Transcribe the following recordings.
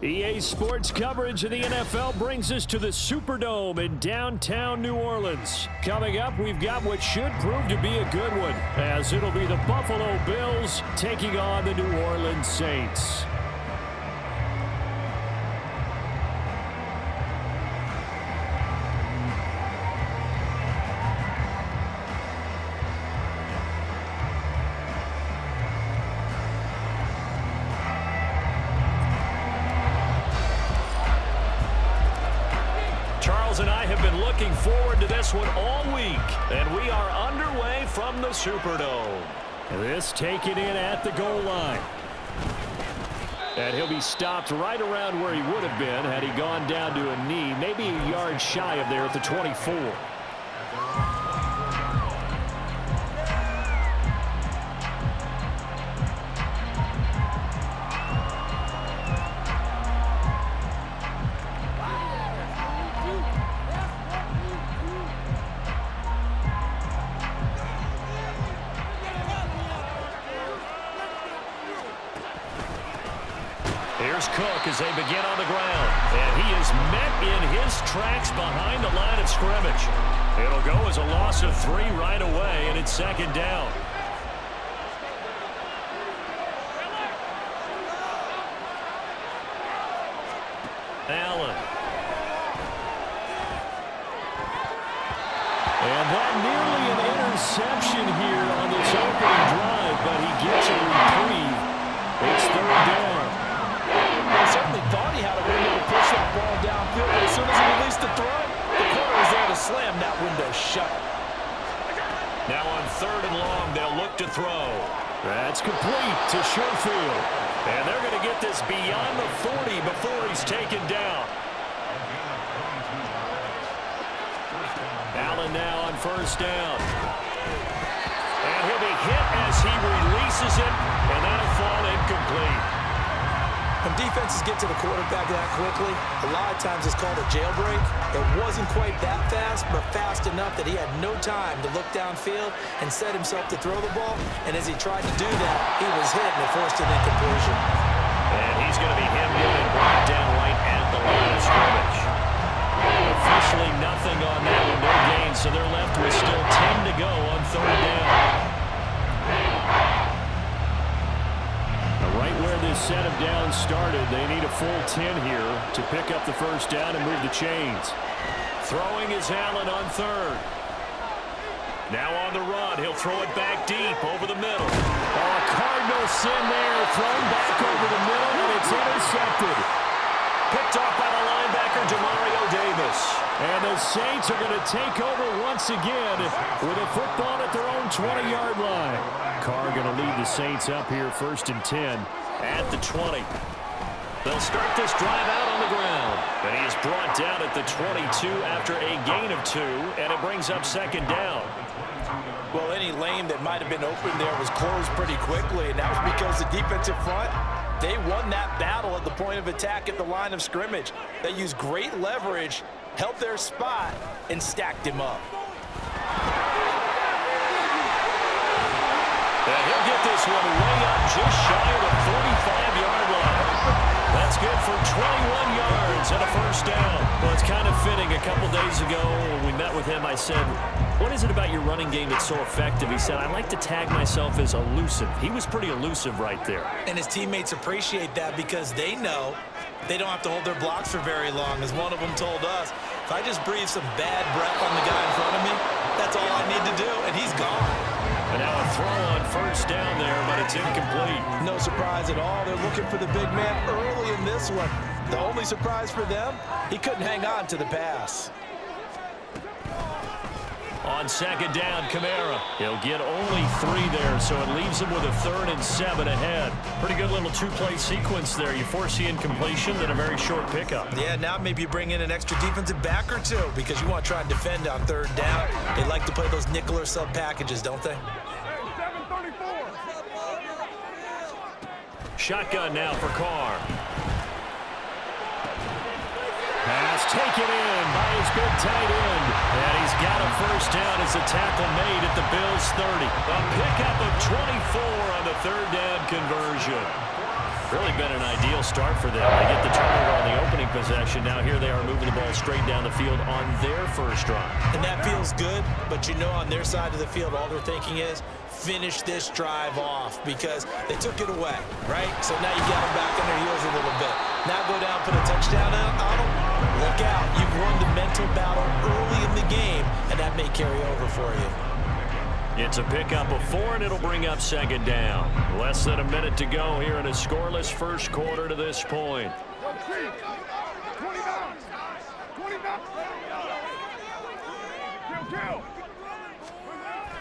EA Sports coverage of the NFL brings us to the Superdome in downtown New Orleans. Coming up, we've got what should prove to be a good one, as it'll be the Buffalo Bills taking on the New Orleans Saints. And I have been looking forward to this one all week, and we are underway from the Superdome. This taken in at the goal line. And he'll be stopped right around where he would have been had he gone down to a knee, maybe a yard shy of there at the 24. Here's Cook as they begin on the ground. And he is met in his tracks behind the line of scrimmage. It'll go as a loss of 3 right away, and it's second down. Allen. And that nearly an interception here on this opening drive, but he gets a reprieve. It's third down. He certainly thought he had a window to push that ball downfield, but as soon as he released the throw, the corner was there to slam that window shut. Now on 3rd and long, they'll look to throw. That's complete to Sherfield. And they're going to get this beyond the 40 before he's taken down. Allen now on 1st down. And he'll be hit as he releases it, and that'll fall incomplete. When defenses get to the quarterback that quickly, a lot of times it's called a jailbreak. It wasn't quite that fast, but fast enough that he had no time to look downfield and set himself to throw the ball. And as he tried to do that, he was hit and it forced an incompletion. And he's going to be hemmed in and brought down right at the line of scrimmage. Officially nothing on that one, no gain, so they're left with still 10 to go on 3rd down. Right where this set of downs started, they need a full 10 here to pick up the 1st down and move the chains. Throwing is Allen on 3rd. Now on the run, he'll throw it back deep over the middle. Oh, Cardinal sin there, thrown back over the middle, and it's intercepted. Picked off by the linebacker, Demario Davis. And the Saints are going to take over once again with a football at their own 20-yard line. Carr going to lead the Saints up here 1st and 10 at the 20. They'll start this drive out on the ground. And he is brought down at the 22 after a gain of 2, and it brings up 2nd down. Well, any lane that might have been open there was closed pretty quickly, and that was because the defensive front, they won that battle at the point of attack at the line of scrimmage. They used great leverage, held their spot, and stacked him up. And he'll get this one way up just shy of the 45-yard line. That's good for 21 yards and a 1st down. Well, it's kind of fitting. A couple days ago when we met with him, I said, what is it about your running game that's so effective? He said, I like to tag myself as elusive. He was pretty elusive right there. And his teammates appreciate that because they know they don't have to hold their blocks for very long. As one of them told us, if I just breathe some bad breath on the guy in front of me, that's all I need to do, and he's gone. And now a throw on 1st down there, but it's incomplete. No surprise at all. They're looking for the big man early in this one. The only surprise for them, he couldn't hang on to the pass. On 2nd down, Kamara. He'll get only 3 there, so it leaves him with a 3rd and 7 ahead. Pretty good little 2-play sequence there. You force the incompletion, then a very short pickup. Yeah, now maybe you bring in an extra defensive back or 2 because you want to try and defend on 3rd down. They like to play those nickel or sub packages, don't they? Shotgun now for Carr. Pass taken in by his big tight end. And he's got a 1st down as the tackle made at the Bills' 30. A pickup of 24 on the 3rd down conversion. Really been an ideal start for them. They get the turnover on the opening possession. Now here they are moving the ball straight down the field on their first drive. And that feels good, but you know on their side of the field, all they're thinking is finish this drive off because they took it away, right? So now you got them back on their heels a little bit. Now go down, put a touchdown on them. Look out. You've won the mental battle early in the game, and that may carry over for you. It's a pickup of 4, and it'll bring up second down. Less than a minute to go here in a scoreless first quarter to this point.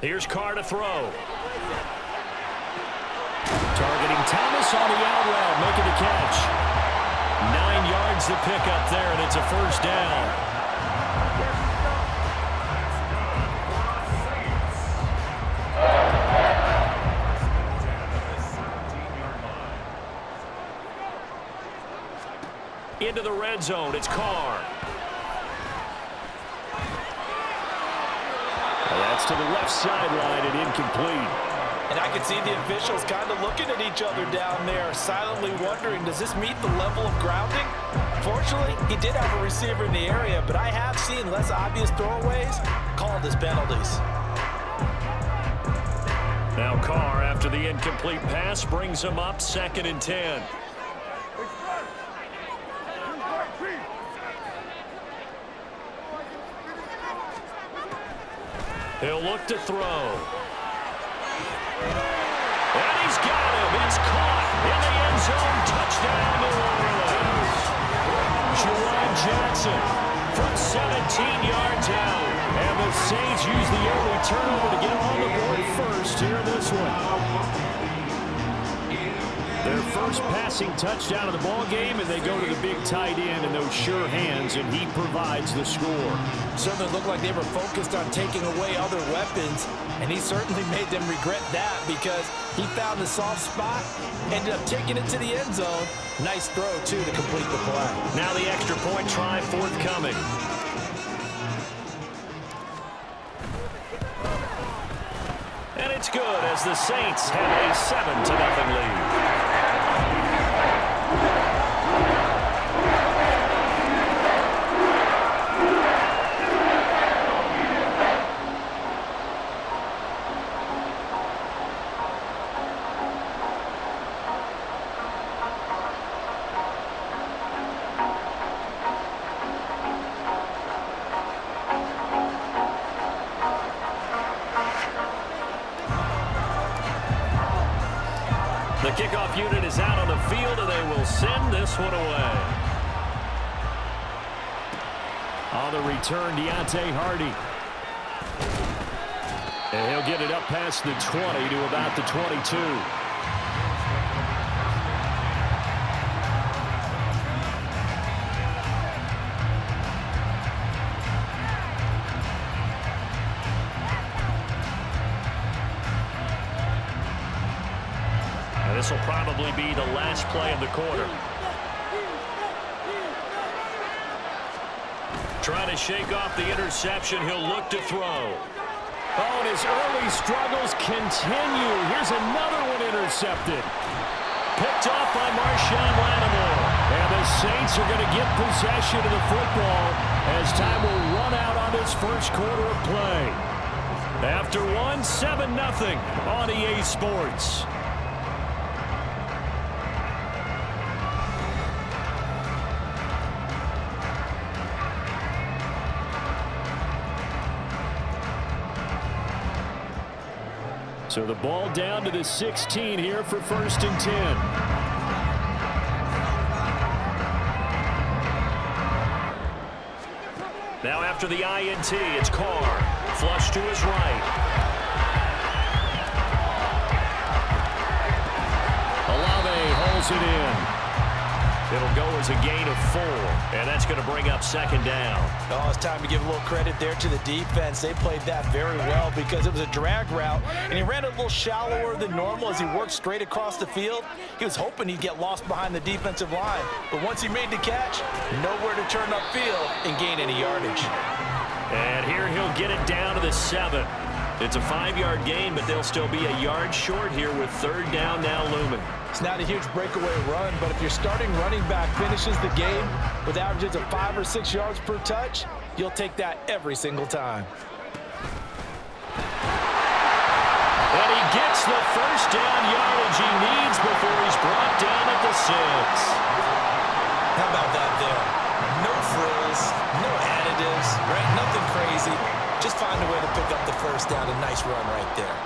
Here's Carr to throw. Targeting Thomas on the out route, making the catch. 9 yards to pick up there, and it's a first down. Into the red zone, it's Carr. And that's to the left sideline and incomplete. And I can see the officials kind of looking at each other down there, silently wondering, does this meet the level of grounding? Fortunately, he did have a receiver in the area, but I have seen less obvious throwaways called as penalties. Now Carr, after the incomplete pass, brings him up 2nd and 10. He'll look to throw. And he's got him. It's caught in the end zone. Touchdown, New Orleans. Juwan Jackson from 17 yards out. And the Saints use the early turnover to get on the board first here in this one. Their first passing touchdown of the ball game, and they go to the big tight end in those sure hands, and he provides the score. Certainly looked like they were focused on taking away other weapons, and he certainly made them regret that because he found the soft spot, ended up taking it to the end zone. Nice throw, too, to complete the play. Now the extra point try forthcoming. And it's good as the Saints have a 7-0 lead. The kickoff unit is out on the field, and they will send this one away. On the return, Deontay Hardy. And he'll get it up past the 20 to about the 22. This will probably be the last play of the quarter. Trying to shake off the interception. He'll look to throw. Oh, and his early struggles continue. Here's another one intercepted. Picked off by Marshawn Lattimore. And the Saints are going to get possession of the football as time will run out on this first quarter of play. After one, 7-0 on EA Sports. So the ball down to the 16 here for 1st and 10. Now after the INT, it's Carr. Flush to his right. Olave holds it in. It'll go as a gain of 4, and that's going to bring up 2nd down. Oh, it's time to give a little credit there to the defense. They played that very well because it was a drag route, and he ran it a little shallower than normal as he worked straight across the field. He was hoping he'd get lost behind the defensive line, but once he made the catch, nowhere to turn upfield and gain any yardage. And here he'll get it down to the 7. It's a 5-yard gain, but they'll still be a yard short here with third down now looming. It's not a huge breakaway run, but if your starting running back finishes the game with averages of 5 or 6 yards per touch, you'll take that every single time. And he gets the first down yardage he needs before he's brought down at the 6. How about that there? No frills, no additives, right? Nothing crazy. Just find a way to pick up the first down. A nice run right there.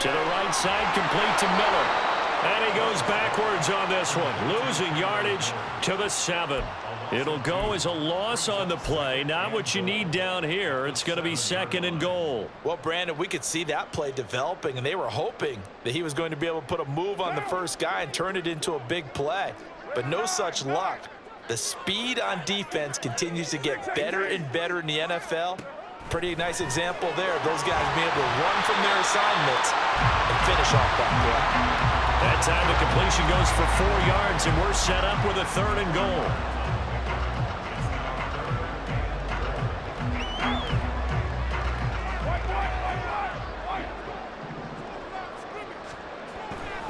To the right side, complete to Miller. And he goes backwards on this one, losing yardage to the 7. It'll go as a loss on the play. Not what you need down here. It's going to be 2nd and goal. Well, Brandon, we could see that play developing, and they were hoping that he was going to be able to put a move on the first guy and turn it into a big play. But no such luck. The speed on defense continues to get better and better in the NFL. Pretty nice example there of those guys being able to run from their assignments and finish off that play. That time the completion goes for 4 yards, and we're set up with a 3rd and goal.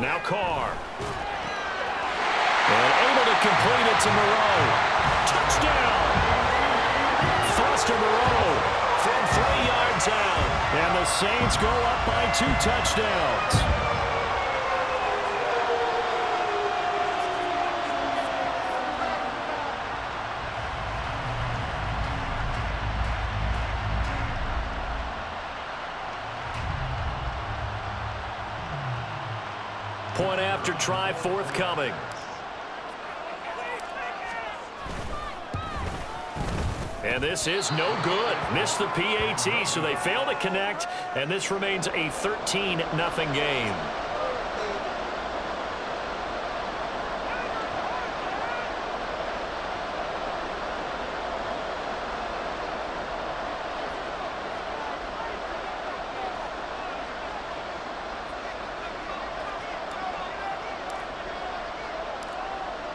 Now Carr. And able to complete it to Moreau. Touchdown! Foster Moreau from 3 yards out. And the Saints go up by 2 touchdowns. Point after try forthcoming. And this is no good. Missed the PAT, so they fail to connect, and this remains a 13-0 game.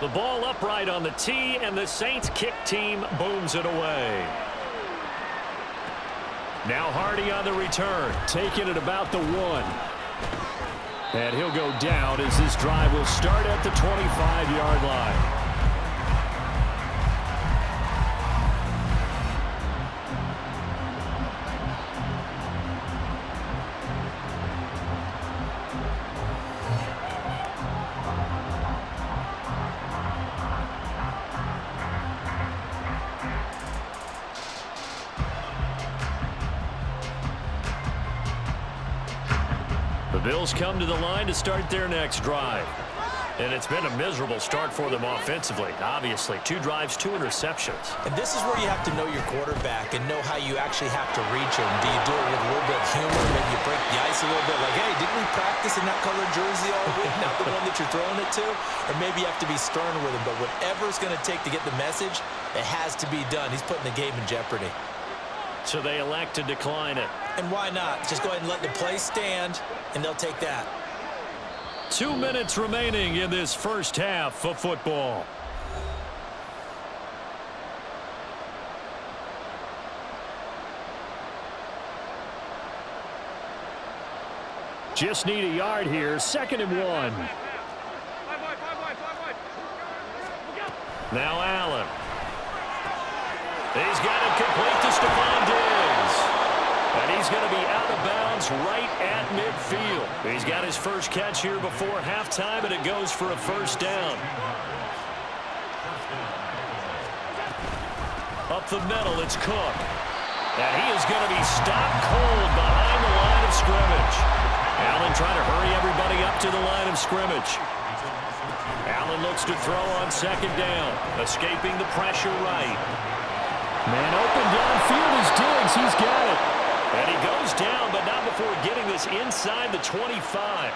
The ball upright on the tee, and the Saints kick team booms it away. Now Hardy on the return, taking it about the 1. And he'll go down as this drive will start at the 25-yard line. The Bills come to the line to start their next drive. And it's been a miserable start for them offensively. Obviously, 2 drives, 2 interceptions. And this is where you have to know your quarterback and know how you actually have to reach him. Do you do it with a little bit of humor? Maybe you break the ice a little bit. Like, hey, didn't we practice in that colored jersey all week? Not the one that you're throwing it to? Or maybe you have to be stern with him. But whatever it's going to take to get the message, it has to be done. He's putting the game in jeopardy. So they elect to decline it. And why not? Just go ahead and let the play stand, and they'll take that. 2 minutes remaining in this first half of football. Just need a yard here. 2nd and 1. Now Allen. He's got it complete to Stephon Diggs. And he's going to be out of bounds right at midfield. He's got his first catch here before halftime, and it goes for a first down. Up the middle, it's Cook. And he is going to be stopped cold behind the line of scrimmage. Allen trying to hurry everybody up to the line of scrimmage. Allen looks to throw on 2nd down, escaping the pressure right. Man open downfield is Diggs. He's got it. And he goes down, but not before getting this inside the 25.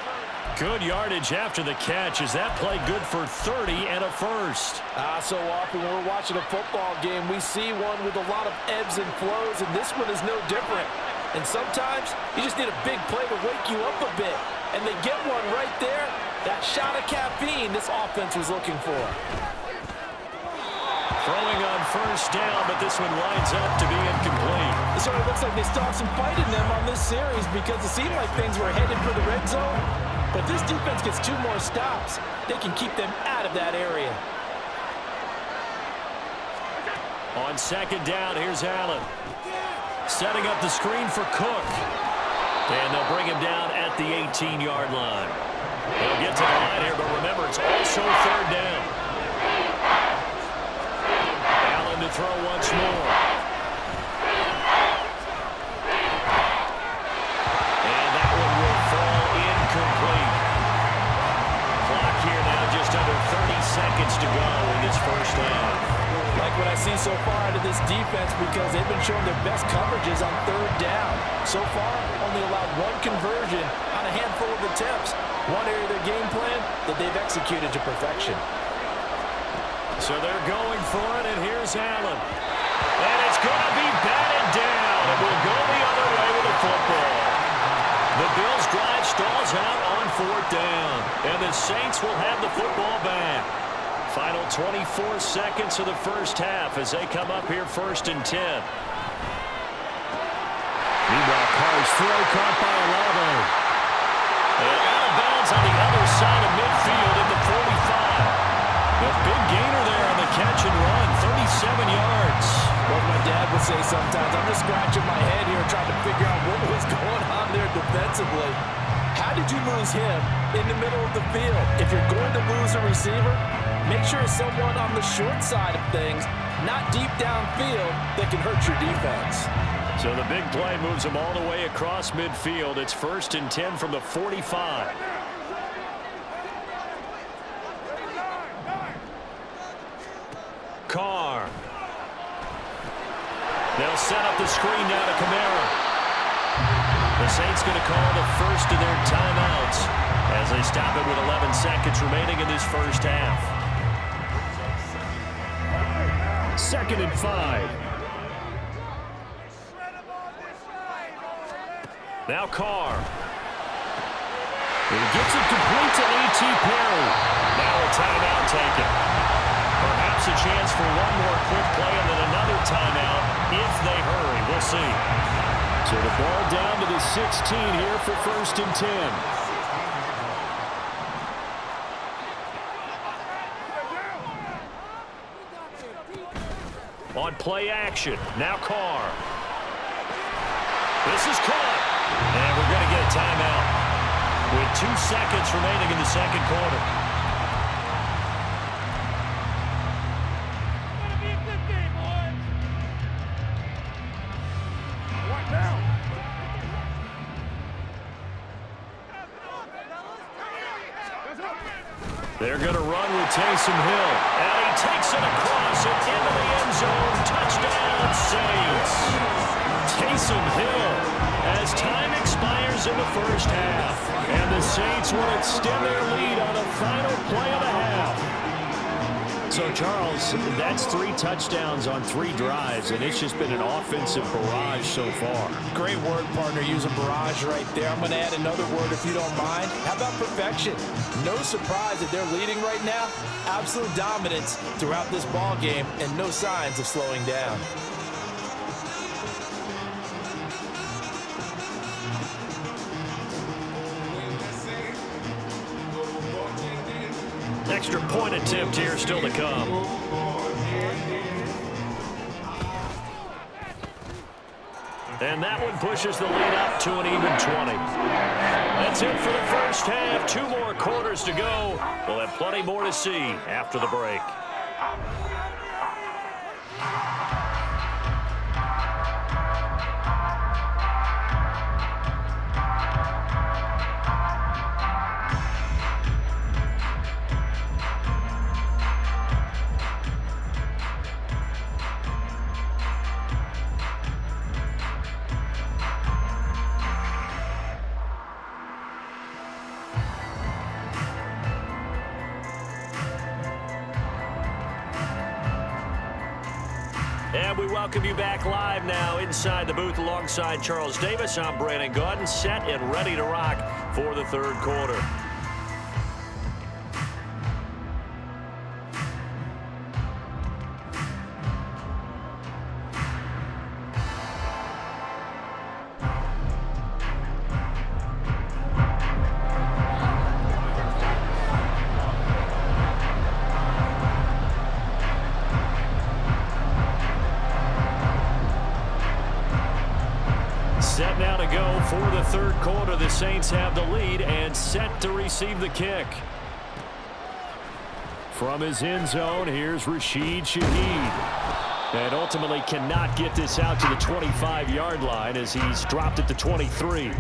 Good yardage after the catch. Is that play good for 30 and a first? So often when we're watching a football game, we see one with a lot of ebbs and flows, and this one is no different. And sometimes you just need a big play to wake you up a bit. And they get one right there. That shot of caffeine this offense was looking for. Throwing on first down, but this one winds up to be incomplete. It sort of looks like they still have some fight in them on this series because it seemed like things were headed for the red zone. But this defense gets 2 more stops. They can keep them out of that area. On second down, here's Allen. Setting up the screen for Cook. And they'll bring him down at the 18-yard line. They'll get to the line here, but remember, it's also third down. Allen to throw once more. And that one will fall incomplete. Clock here now just under 30 seconds to go in this first half. Like what I see so far out of this defense because they've been showing their best coverages on third down. So far, only allowed 1 conversion on a handful of attempts. One area of their game plan that they've executed to perfection. So they're going for it, and here's Allen. And it's going to be batted down. It will go the other way with the football. The Bills' drive stalls out on 4th down, and the Saints will have the football back. Final 24 seconds of the first half as they come up here 1st and 10. Meanwhile, Carr's throw caught by Olave. And out of bounds on the other side of midfield at the 45. A big gainer there on the catch and run, 37 yards. What my dad would say sometimes, I'm just scratching my head here trying to figure out what was going on there defensively. How did you lose him in the middle of the field? If you're going to lose a receiver, make sure it's someone on the short side of things, not deep downfield, that can hurt your defense. So the big play moves them all the way across midfield. It's 1st and 10 from the 45. Carr. They'll set up the screen now to Kamara. The Saints going to call the first of their timeouts as they stop it with 11 seconds remaining in this first half. 2nd and 5. Now Carr. He gets it complete to A.T. Perry. Now a timeout taken. Perhaps a chance for one more quick play and then another timeout if they hurry. We'll see. So the ball down to the 16 here for 1st and 10. On play action, now Carr. This is caught. And we're going to get a timeout with 2 seconds remaining in the second quarter. They're going to run with Taysom Hill. And he takes it across and into the end zone. Touchdown, Saints. Taysom Hill as time expires in the first half. And the Saints will extend their lead on a final play of the half. So, Charles, that's 3 touchdowns on 3 drives, and it's just been an offensive barrage so far. Great word, partner. Use a barrage right there. I'm going to add another word if you don't mind. How about perfection? No surprise that they're leading right now. Absolute dominance throughout this ball game and no signs of slowing down. Extra point attempt here still to come. And that one pushes the lead up to an even 20. That's it for the first half. 2 more quarters to go. We'll have plenty more to see after the break. And we welcome you back live now inside the booth alongside Charles Davis. I'm Brandon Gaudin, set and ready to rock for the third quarter. Set now to go for the third quarter. The Saints have the lead and set to receive the kick. From his end zone, here's Rashid Shaheed. And ultimately cannot get this out to the 25-yard line as he's dropped it to 23.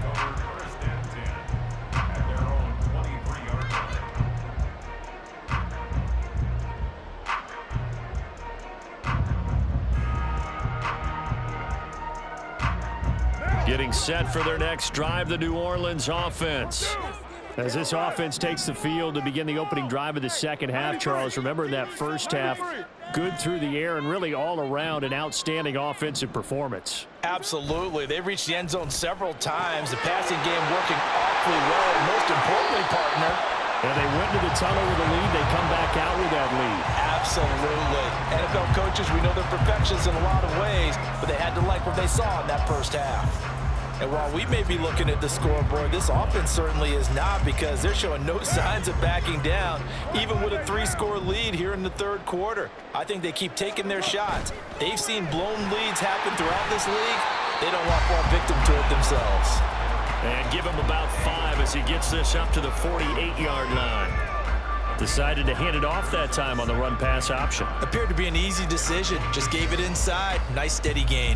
Getting set for their next drive, the New Orleans offense. As this offense takes the field to begin the opening drive of the second half, Charles, remember in that first half, good through the air and really all around an outstanding offensive performance. Absolutely. They reached the end zone several times. The passing game working awfully well. And most importantly, partner. And they went to the tunnel with a lead. They come back out with that lead. Absolutely. NFL coaches, we know they're perfectionists in a lot of ways, but they had to like what they saw in that first half. And while we may be looking at the scoreboard, this offense certainly is not, because they're showing no signs of backing down, even with a 3-score lead here in the third quarter. I think they keep taking their shots. They've seen blown leads happen throughout this league. They don't want to fall victim to it themselves. And give him about 5 as he gets this up to the 48-yard line. Decided to hand it off that time on the run-pass option. Appeared to be an easy decision. Just gave it inside. Nice steady gain.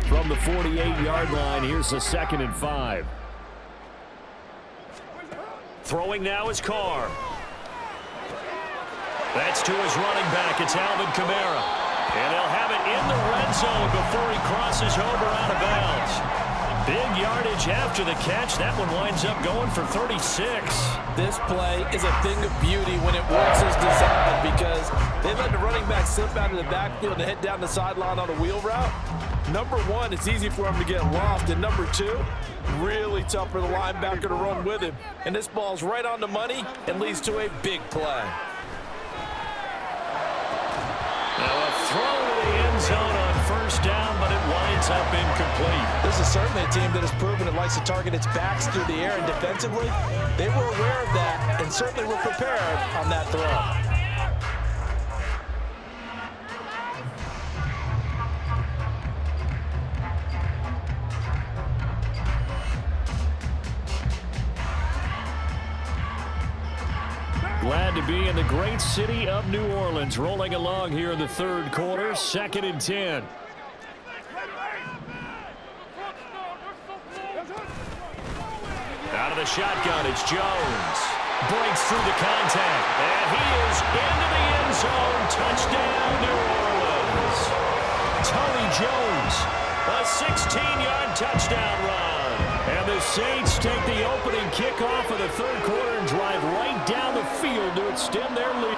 From the 48-yard line, here's a 2nd and 5. Throwing now is Carr. That's to his running back. It's Alvin Kamara. And they'll have it in the red zone before he crosses over out of bounds. Big yardage after the catch. That one winds up going for 36. This play is a thing of beauty when it works as designed, because they let the running back slip out of the backfield and head down the sideline on a wheel route. Number one, it's easy for him to get lost. And number two, really tough for the linebacker to run with him. And this ball's right on the money and leads to a big play. Now a throw to the end zone on first down, but it winds up incomplete. This is certainly a team that has proven it likes to target its backs through the air, and defensively, they were aware of that and certainly were prepared on that throw. Glad to be in the great city of New Orleans, rolling along here in the third quarter, 2nd and 10. Out of the shotgun, it's Jones. Breaks through the contact, and he is into the end zone. Touchdown, New Orleans. Tony Jones, a 16-yard touchdown run. And the Saints take the opening kickoff of the third quarter and drive right down the field to extend their lead.